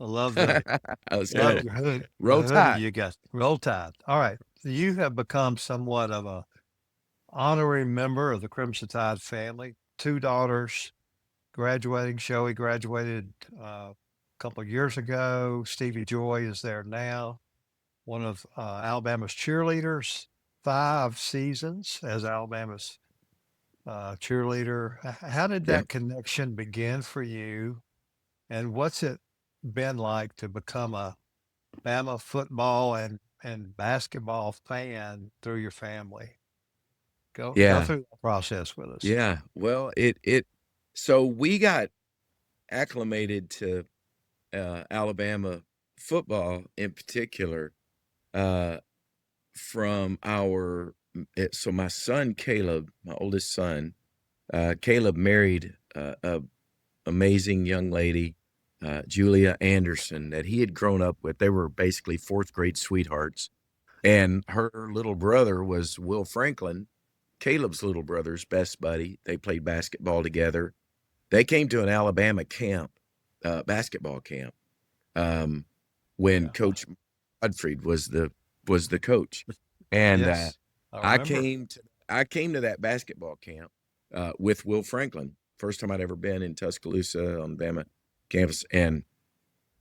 I love the That was love good. your hood, the Roll hoodie Tide. you got. Roll Tide. All right. So you have become somewhat of a honorary member of the Crimson Tide family. Two daughters graduating. Joey graduated a couple of years ago. Stevie Joy is there now. One of Alabama's cheerleaders. 5 seasons as Alabama's cheerleader. How did Yeah. that connection begin for you? And what's it been like to become a Bama football and basketball fan through your family? Go Yeah. through that process with us. Yeah. Well, so we got acclimated to Alabama football in particular uh, from so my son Caleb, my oldest son, Caleb married a amazing young lady, Julia Anderson, that he had grown up with. They were basically fourth grade sweethearts, and her little brother was Will Franklin, Caleb's little brother's best buddy. They played basketball together. They came to an Alabama camp, basketball camp, um, when Yeah. Coach Godfrey was the coach, and Yes. I I remember. came to I came to that basketball camp with Will Franklin. First time I'd ever been in Tuscaloosa on Bama campus, and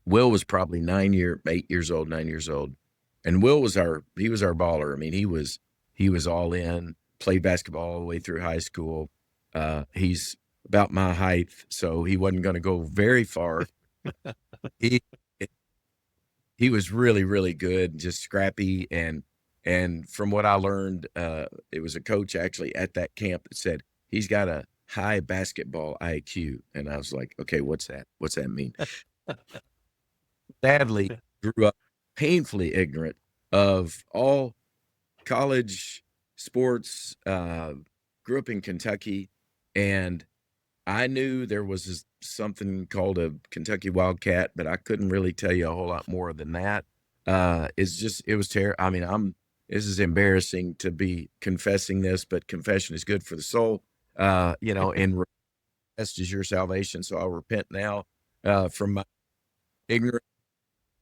Will was probably 8 years old, 9 years old, and Will was he was our baller. I mean, he was all in. Played basketball all the way through high school. He's about my height, so he wasn't going to go very far. He he was really, really good, just scrappy. And from what I learned, it was a coach actually at that camp that said he's got a high basketball IQ. And I was like, okay, what's that? What's that mean? Sadly, grew up painfully ignorant of all college sports. Grew up in Kentucky, and I knew there was something called a Kentucky Wildcat, but I couldn't really tell you a whole lot more than that. It was terrible. I mean, this is embarrassing to be confessing this, but confession is good for the soul. And rest is your salvation. So I'll repent now, from my ignorant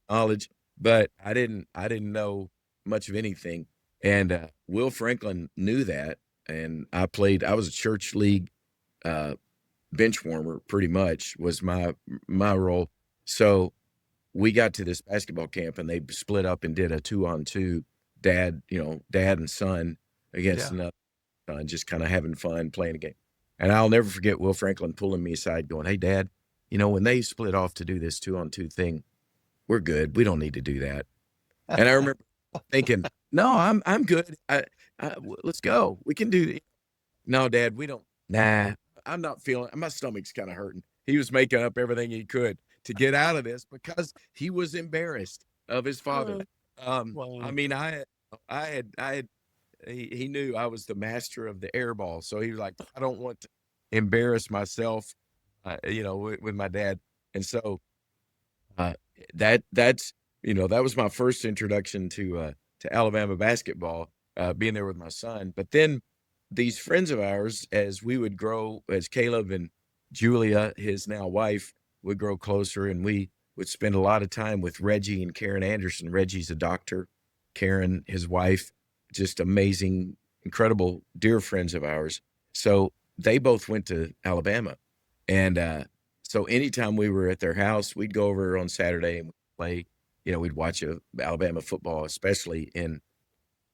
knowledge, but I didn't know much of anything. And, Will Franklin knew that. And I was a church league, uh, bench warmer pretty much was my role. So we got to this basketball camp and they split up and did a 2-on-2 dad and son against Yeah. another son, just kind of having fun playing a game. And I'll never forget Will Franklin pulling me aside going, "Hey dad, when they split off to do this 2-on-2 thing, we're good. We don't need to do that." And I remember thinking, "No, I'm good. Let's go. We can do it." "No, Dad, we don't." "Nah, I'm not feeling. My stomach's kind of hurting." He was making up everything he could to get out of this because he was embarrassed of his father. I Wow. mean, I had. He knew I was the master of the air ball, so he was like, "I don't want to embarrass myself, with my dad." And so uh, that was my first introduction to Alabama basketball, being there with my son. But then these friends of ours, as we would grow, as Caleb and Julia, his now wife, would grow closer, and we would spend a lot of time with Reggie and Karen Anderson. Reggie's a doctor, Karen, his wife, just amazing, incredible, dear friends of ours. So they both went to Alabama, and so anytime we were at their house, we'd go over on Saturday and we'd play. We'd watch Alabama football, especially in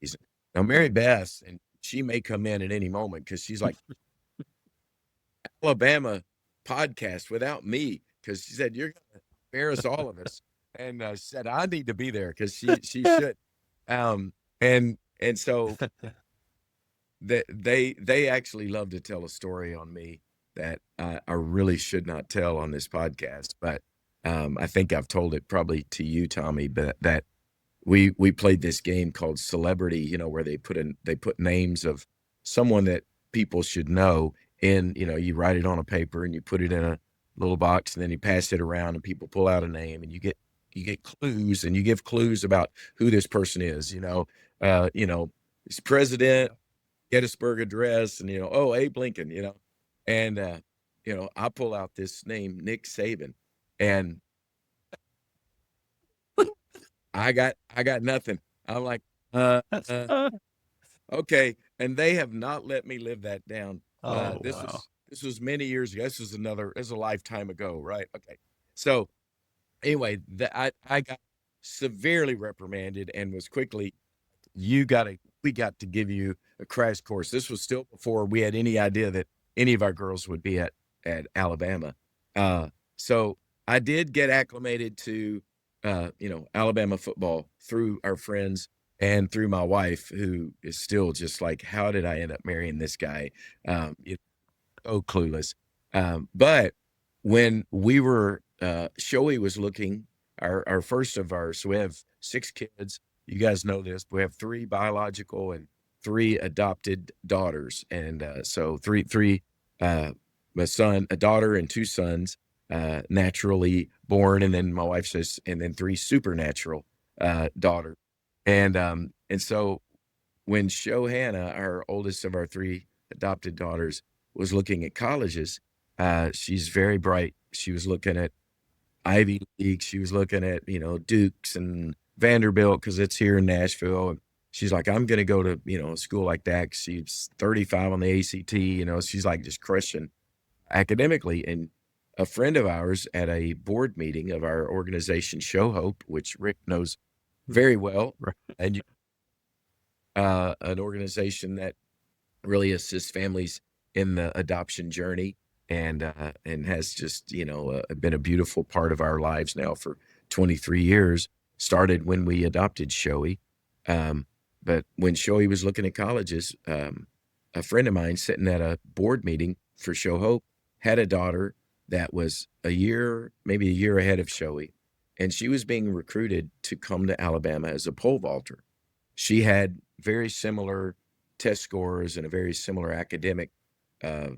season. Now Mary Beth, and she may come in at any moment because she's like, "Alabama podcast without me," because she said you're going to embarrass all of us, and said I need to be there because she should. Um, and so they actually love to tell a story on me that I really should not tell on this podcast, but I think I've told it probably to you, Tommy. But that we played this game called Celebrity, where they put names of someone that people should know in. You write it on a paper and you put it in a little box, and then you pass it around, and people pull out a name, and you get clues, and you give clues about who this person is. He's president, Gettysburg Address, and oh, Abe Lincoln, and I pull out this name, Nick Saban, and I got nothing. I'm like, uh, uh, okay. And they have not let me live that down. Oh, This wow. was many years ago. This is a lifetime ago, right? Okay. So anyway, I got severely reprimanded and was quickly, we got to give you a crash course. This was still before we had any idea that any of our girls would be at Alabama. So I did get acclimated to, Alabama football through our friends and through my wife, who is still just like, how did I end up marrying this guy? It's so clueless. But when we were, Shoei was looking, our first of our, so we have 6 kids. You guys know this. We have 3 biological and 3 adopted daughters, and so three, a daughter and 2 sons, naturally born, and then my wife says, and then 3 supernatural daughters, and so when Shohana, our oldest of our 3 adopted daughters, was looking at colleges, she's very bright. She was looking at Ivy League. She was looking at, Dukes and Vanderbilt because it's here in Nashville. And she's like, I'm going to go to, a school like that. 'Cause she's 35 on the ACT. She's like just crushing academically. And a friend of ours at a board meeting of our organization, Show Hope, which Rick knows very well, Right. and an organization that really assists families in the adoption journey, and has just been a beautiful part of our lives now for 23 years. Started when we adopted Shoei, but when Shoei was looking at colleges, a friend of mine sitting at a board meeting for Show Hope had a daughter that was maybe a year ahead of Shoei, and she was being recruited to come to Alabama as a pole vaulter. She had very similar test scores and a very similar academic uh,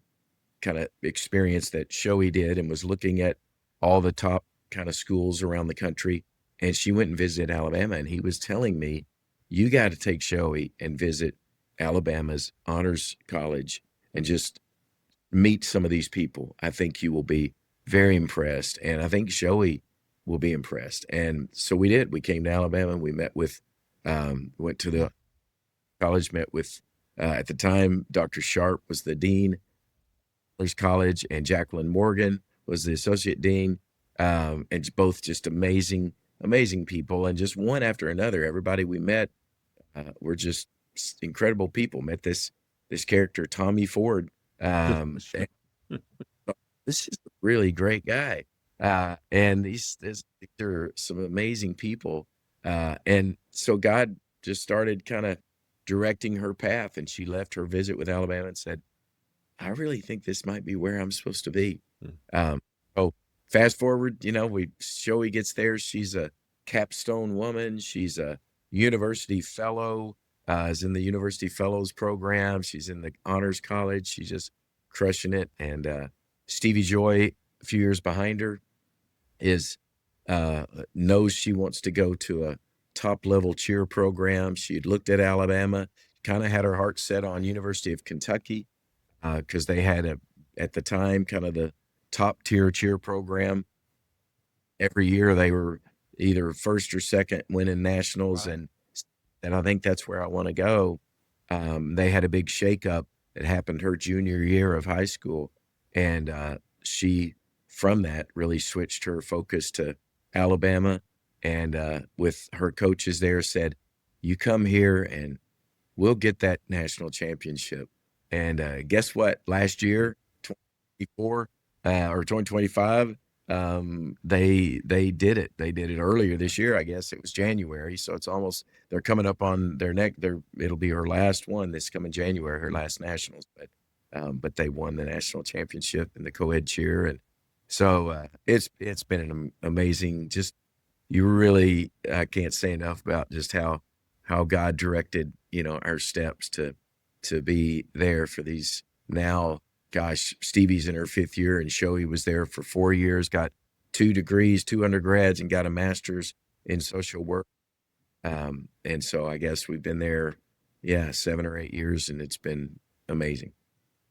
kind of experience that Shoei did, and was looking at all the top kind of schools around the country. And she went and visited Alabama, and he was telling me, you got to take Shoei and visit Alabama's honors college and just meet some of these people. I think you will be very impressed. And I think Shoei will be impressed. And so we did. We came to Alabama. We met with, went to the college, met with, at the time, Dr. Sharp was the dean, College, and Jacqueline Morgan was the associate dean, and both just amazing, amazing people. And just one after another, everybody we met were just incredible people. Met this character, Tommy Ford. And this is a really great guy. And they're some amazing people. And so God just started kind of directing her path, and she left her visit with Alabama and said, I really think this might be where I'm supposed to be. So fast forward, Shoei gets there. She's a capstone woman. She's a university fellow, is in the university fellows program. She's in the honors college. She's just crushing it. And Stevie Joy, a few years behind her, is knows she wants to go to a top level cheer program. She had looked at Alabama, kind of had her heart set on University of Kentucky, because they had at the time, kind of the top tier cheer program. Every year they were either first or second winning nationals. Right. And I think that's where I want to go. They had a big shakeup that happened her junior year of high school. And she, from that, really switched her focus to Alabama. And with her coaches there, said, you come here and we'll get that national championship. And guess what? Last year, 2024 or 2025, they did it. They did it earlier this year. I guess it was January. So it's almost, they're coming up on their neck. It'll be her last one this coming January, her last nationals. But they won the national championship in the co-ed cheer. And so it's been an amazing, just, you really, I can't say enough about just how God directed, our steps to be there for these now. Gosh, Stevie's in her 5th year, and Shoei was there for 4 years, got 2 degrees, 2 undergrads, and got a master's in social work. And so I guess we've been there, 7 or 8 years, and it's been amazing.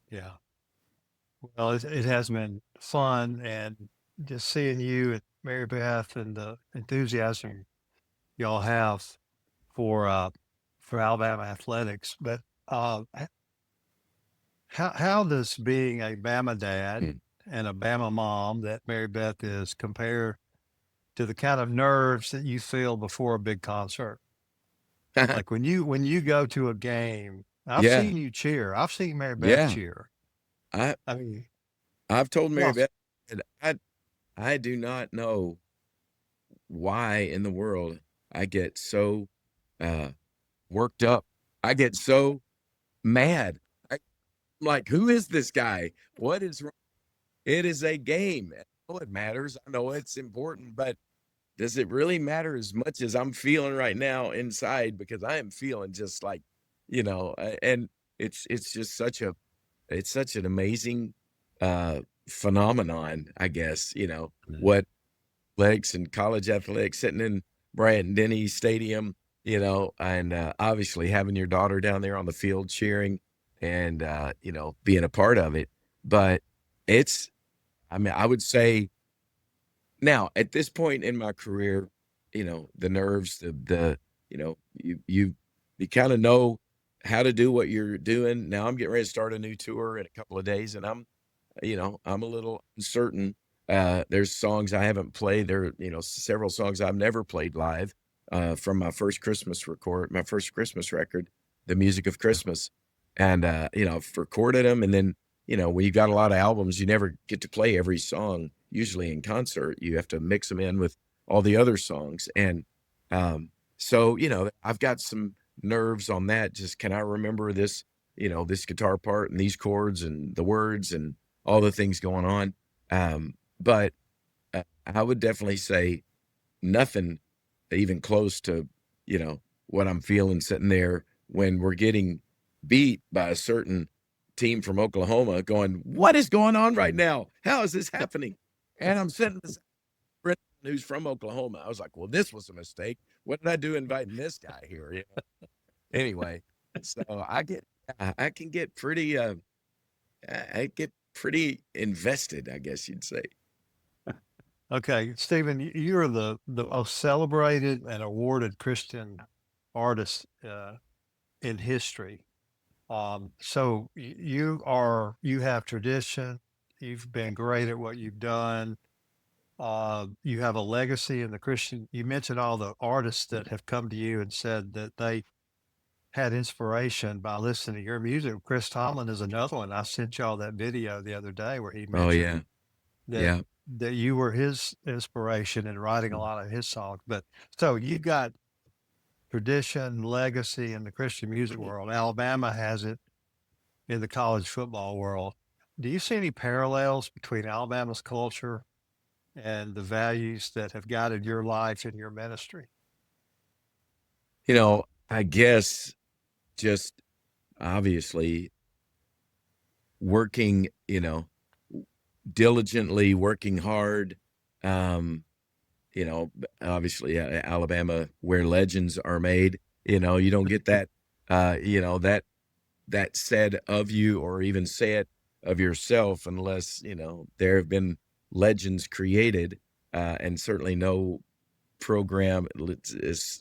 Yeah. Well, it has been fun, and just seeing you and Mary Beth and the enthusiasm y'all have for uh, for Alabama athletics. But how does being a Bama dad Mm. and a Bama mom that Mary Beth is compare to the kind of nerves that you feel before a big concert? Like when you go to a game, I've Yeah, seen you cheer. I've seen Mary Beth yeah. cheer. I I mean, I've told Mary y'all, Beth that I do not know why in the world I get so uh worked up. I get so mad. I'm like, who is this guy? What is wrong? It is a game. I know it matters. I know it's important, but does it really matter as much as I'm feeling right now inside? Because I am feeling just like, and it's just it's such an amazing uh phenomenon, I guess, what athletics and college athletics sitting in Bryant Denny Stadium, and obviously having your daughter down there on the field cheering and being a part of it. But it's I mean, I would say now at this point in my career, the nerves, you kind of know how to do what you're doing. Now I'm getting ready to start a new tour in a couple of days, and I'm a little uncertain. There's songs I haven't played. There, several songs I've never played live from my first Christmas record, The Music of Christmas. And, I've recorded them. And then, when you got a lot of albums, you never get to play every song, usually in concert. You have to mix them in with all the other songs. And so, I've got some nerves on that. Just can I remember this, this guitar part and these chords and the words and all the things going on. But I would definitely say nothing even close to, what I'm feeling sitting there when we're getting beat by a certain team from Oklahoma going, what is going on right now? How is this happening? And I'm sitting beside Brendan, who's from Oklahoma. I was like, well, this was a mistake. What did I do inviting this guy here? Anyway, so I can get pretty, I get pretty invested, I guess you'd say. okay, Stephen, you're the most celebrated and awarded Christian artist in history. So you have tradition. You've been great at what you've done. You have a legacy in the Christian. You mentioned all the artists that have come to you and said that they had inspiration by listening to your music. Chris Tomlin is another one. I sent y'all that video the other day where he Oh mentioned yeah. that Yeah. you were his inspiration in writing a lot of his songs. But so you got tradition, legacy in the Christian music world. Alabama has it in the college football world. Do you see any parallels between Alabama's culture and the values that have guided your life and your ministry? I guess just obviously working, diligently working hard. Um, Obviously Alabama, where legends are made. You don't get that, that said of you or even say it of yourself unless, there have been legends created, and certainly no program,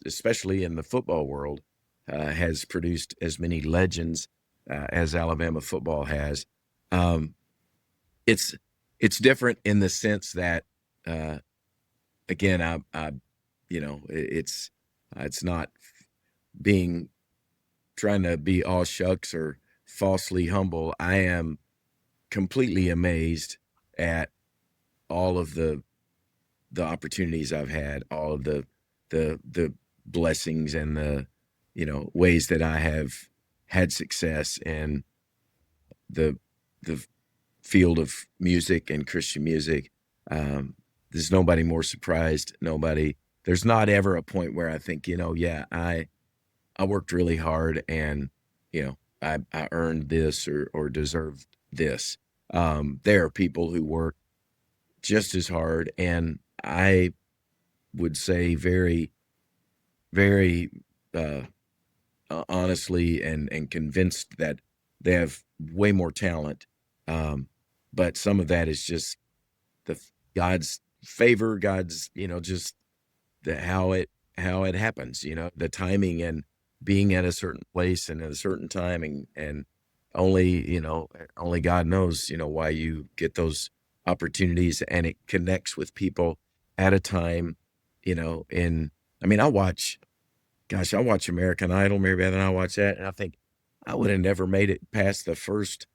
especially in the football world, has produced as many legends as Alabama football has. Um, it's it's different in the sense that, uh, again, it's not being trying to be all shucks or falsely humble. I am completely amazed at all of the opportunities I've had, all of the blessings and the ways that I have had success in the the field of music and Christian music. There's nobody more surprised. Nobody. There's not ever a point where I think, yeah, I worked really hard and I earned this or deserved this. There are people who work just as hard, and I would say very, very honestly and convinced that they have way more talent. But some of that is just God's favor, God's, just how it how it happens, the timing and being at a certain place and at a certain time, and only God knows, why you get those opportunities, and it connects with people at a time, in, I mean, I watch American Idol, Mary Beth, and I watch that, and I think I would have never made it past the first.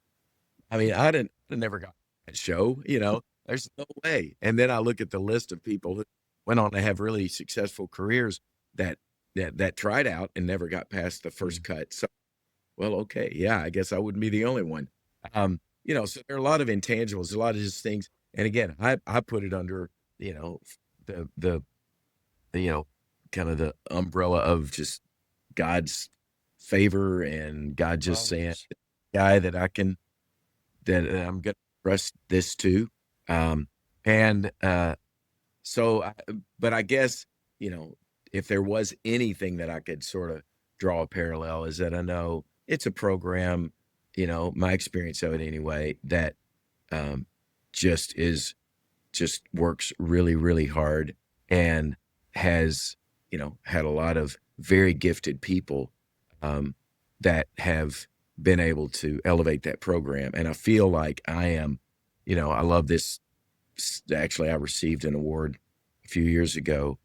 I mean, I never got that show, there's no way. And then I look at the list of people who went on to have really successful careers that tried out and never got past the first cut. So, well, okay, yeah, I guess I wouldn't be the only one. So there are a lot of intangibles, a lot of just things. And again, I put it under, the kind of the umbrella of just God's favor and God just saying, guy that I'm going to trust this to. And but I guess, if there was anything that I could sort of draw a parallel, is that I know it's a program, my experience of it anyway, that just works really, really hard, and has, had a lot of very gifted people that have been able to elevate that program. And I feel like I am, I love this. Actually, I received an award a few years ago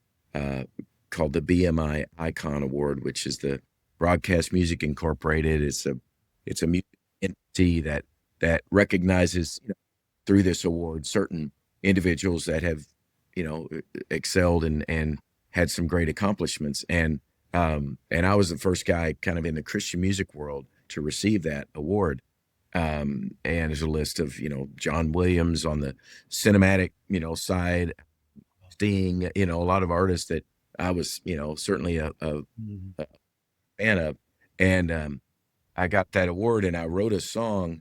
called the BMI Icon Award, which is the Broadcast Music Incorporated. It's a music entity that recognizes, through this award, certain individuals that have, excelled and had some great accomplishments. And I was the first guy kind of in the Christian music world to receive that award. And there's a list of, John Williams on the cinematic, side, Sting, a lot of artists that I was, certainly a fan of. And I got that award, and I wrote a song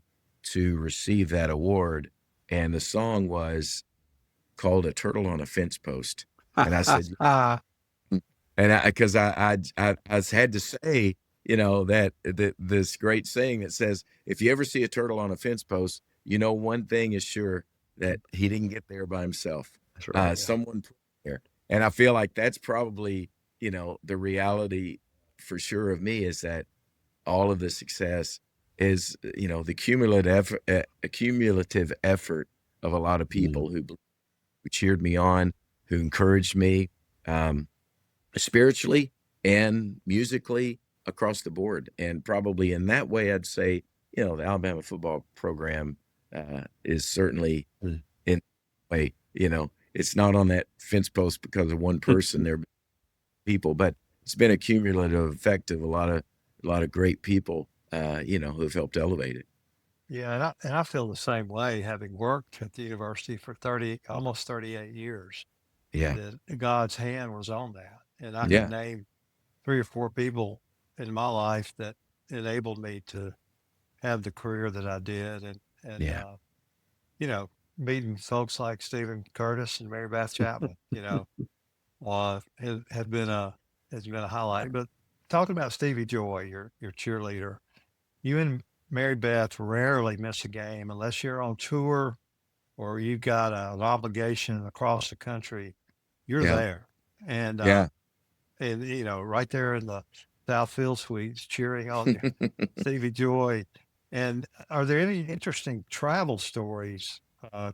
to receive that award. And the song was called "A Turtle on a Fence Post." And I said, because I had to say, that this great saying that says, if you ever see a turtle on a fence post, one thing is sure, that he didn't get there by himself. That's right. Someone put him there. And I feel like that's probably, the reality for sure of me, is that all of the success is, the cumulative effort of a lot of people who cheered me on, who encouraged me, spiritually and musically, across the board. And probably in that way, I'd say, the Alabama football program is certainly in a way, it's not on that fence post because of one person. There are people, but it's been a cumulative effect of a lot of great people, who've helped elevate it. Yeah, and I feel the same way, having worked at the university for almost 38 years. Yeah. That God's hand was on that, and I Yeah. could name 3 or 4 people in my life that enabled me to have the career that I did, and Yeah. meeting folks like Steven Curtis and Mary Beth Chapman, has been a highlight. But talking about Stevie Joy, your cheerleader, you and Mary Beth rarely miss a game unless you're on tour or you've got an obligation across the country. You're Yeah. there, and Yeah. right there in the South Field Suites, cheering on you, Stevie Joy. And are there any interesting travel stories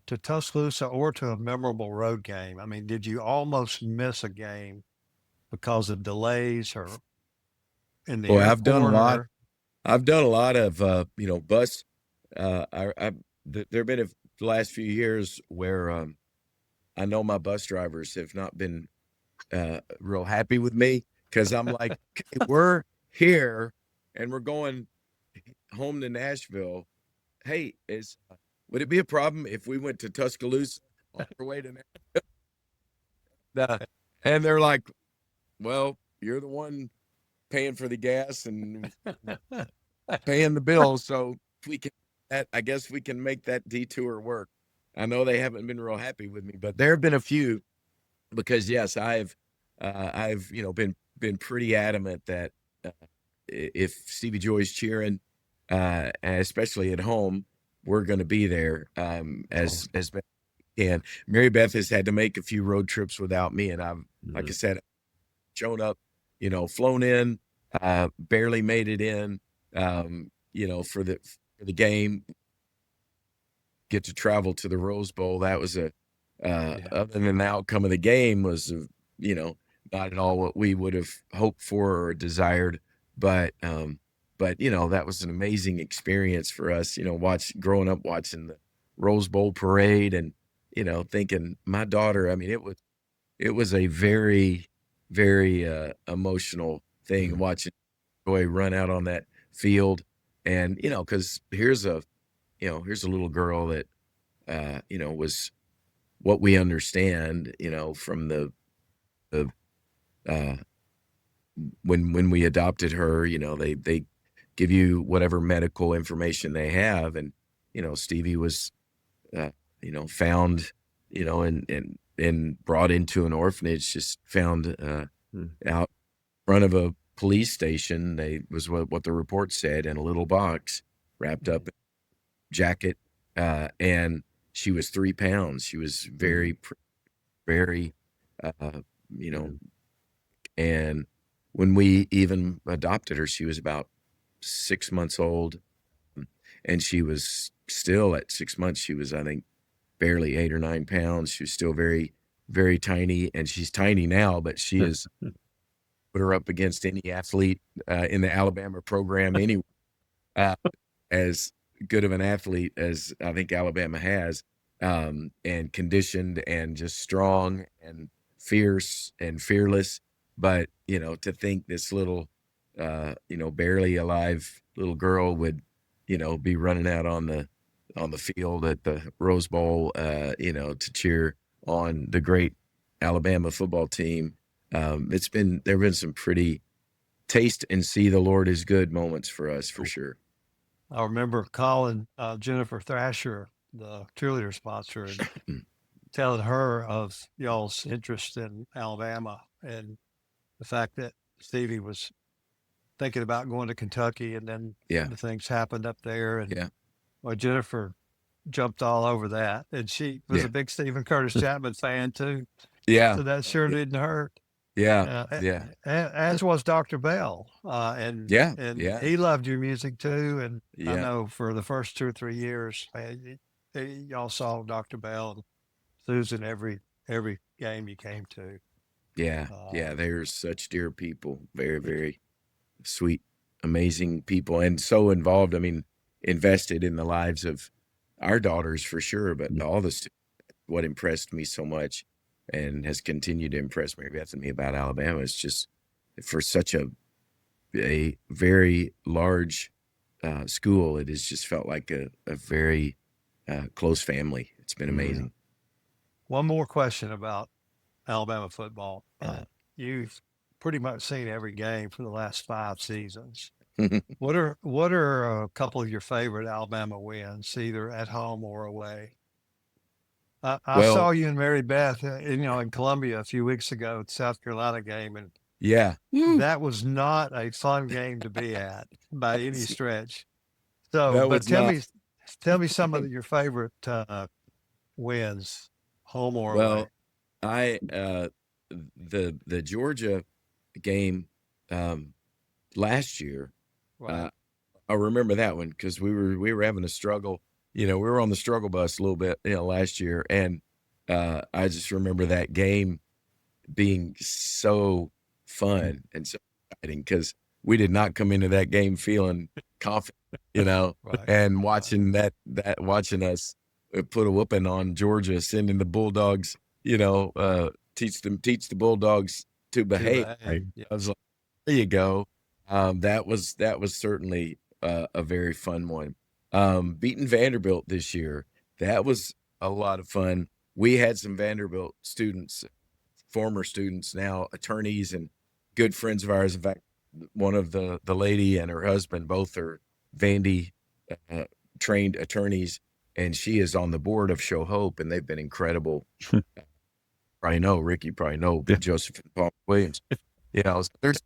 to Tuscaloosa or to a memorable road game? I mean, did you almost miss a game because of delays or in the Boy, I've done a airport? lot. I've done a lot of, bus. There have been the last few years where I know my bus drivers have not been real happy with me, because I'm like, "Okay, we're here and we're going home to Nashville. Hey, would it be a problem if we went to Tuscaloosa on our way to Nashville?" And they're like, "Well, you're the one paying for the gas and paying the bill, so we can. I guess we can make that detour work." I know they haven't been real happy with me, but there have been a few, because yes, I've been pretty adamant that if Stevie Joy's cheering, and especially at home, we're going to be there as best we can. Mary Beth has had to make a few road trips without me, and like I said, shown up, flown in, barely made it in, for the game, get to travel to the Rose Bowl. That was other than the outcome of the game was, not at all what we would have hoped for or desired, but that was an amazing experience for us, growing up watching the Rose Bowl parade and, thinking my daughter, I mean, it was a very, very emotional thing watching Joy run out on that field. And, because here's a little girl that, was what we understand, from the when we adopted her, they give you whatever medical information they have. And, Stevie was, found, and brought into an orphanage, just found out front of a police station. Was what the report said, in a little box wrapped up in a jacket. And she was 3 pounds. She was very, very, and when we even adopted her, she was about 6 months old. And she was still, at 6 months, she was, I think, barely 8 or 9 pounds. She was still very, very tiny. And she's tiny now, but she is, put her up against any athlete in the Alabama program anyway, as good of an athlete as I think Alabama has, and conditioned and just strong and fierce and fearless. But, to think this little, barely alive little girl would, be running out on the field at the Rose Bowl, to cheer on the great Alabama football team. There have been some pretty taste and see the Lord is good moments for us, for sure. I remember calling Jennifer Thrasher, the cheerleader sponsor, and telling her of y'all's interest in Alabama and the fact that Stevie was thinking about going to Kentucky, and then the things happened up there. And well, Jennifer jumped all over that, and she was a big Steven Curtis Chapman fan too. Yeah. So that sure didn't hurt. Yeah. As was Dr. Bell. And he loved your music too. And I know for the first 2 or 3 years, y'all saw Dr. Bell and Susan every game you came to. They're such dear people. Very, very sweet, amazing people, and so involved. I mean, invested in the lives of our daughters for sure, but all this, what impressed me so much and has continued to impress Mary Beth and me about Alabama is just for such a very large school, it has just felt like a very close family. It's been amazing. One more question about Alabama football. You've pretty much seen every game for the last 5 seasons. What are a couple of your favorite Alabama wins, either at home or away? I saw you and Mary Beth, in Columbia a few weeks ago at the South Carolina game, and that was not a fun game to be at by any stretch. So, but tell me some of your favorite wins, home or away. The Georgia game last year, I remember that one because we were having a struggle. We were on the struggle bus a little bit, last year, and I just remember that game being so fun and so exciting because we did not come into that game feeling confident, and watching watching us put a whooping on Georgia, sending the Bulldogs, teach the Bulldogs to behave. I was like, there you go. That was certainly a very fun one. Beating Vanderbilt this year, that was a lot of fun. We had some Vanderbilt students, former students, now attorneys and good friends of ours. In fact, one of the lady and her husband, both are Vandy trained attorneys, and she is on the board of Show Hope, and they've been incredible. Probably know, Rick, you probably know Joseph and Paul Williams. There's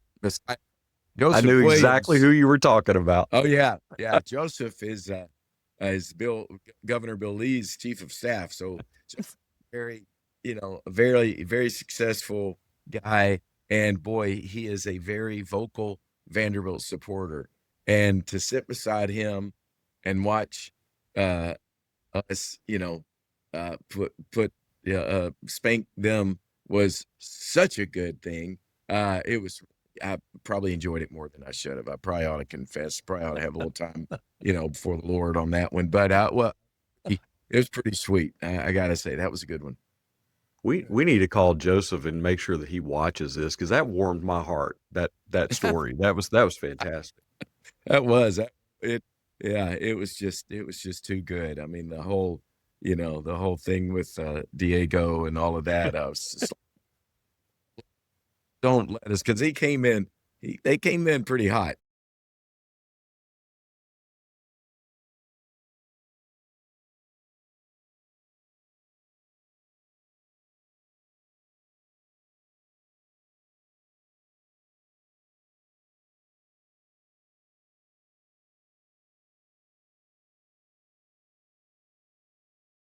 Joseph I knew Williams. exactly who you were talking about. Oh yeah. Joseph is Governor Bill Lee's chief of staff. So just very, a very, very successful guy. And boy, he is a very vocal Vanderbilt supporter. And to sit beside him and watch us, spank them was such a good thing. I probably enjoyed it more than I should have. I probably ought to confess, probably ought to have a little time, before the Lord on that one. But it was pretty sweet. I gotta say that was a good one. We need to call Joseph and make sure that he watches this, because that warmed my heart. That story that was fantastic. That was it. Yeah, it was just too good. I mean, the whole thing with Diego and all of that. I was just like, don't let us, because they came in pretty hot.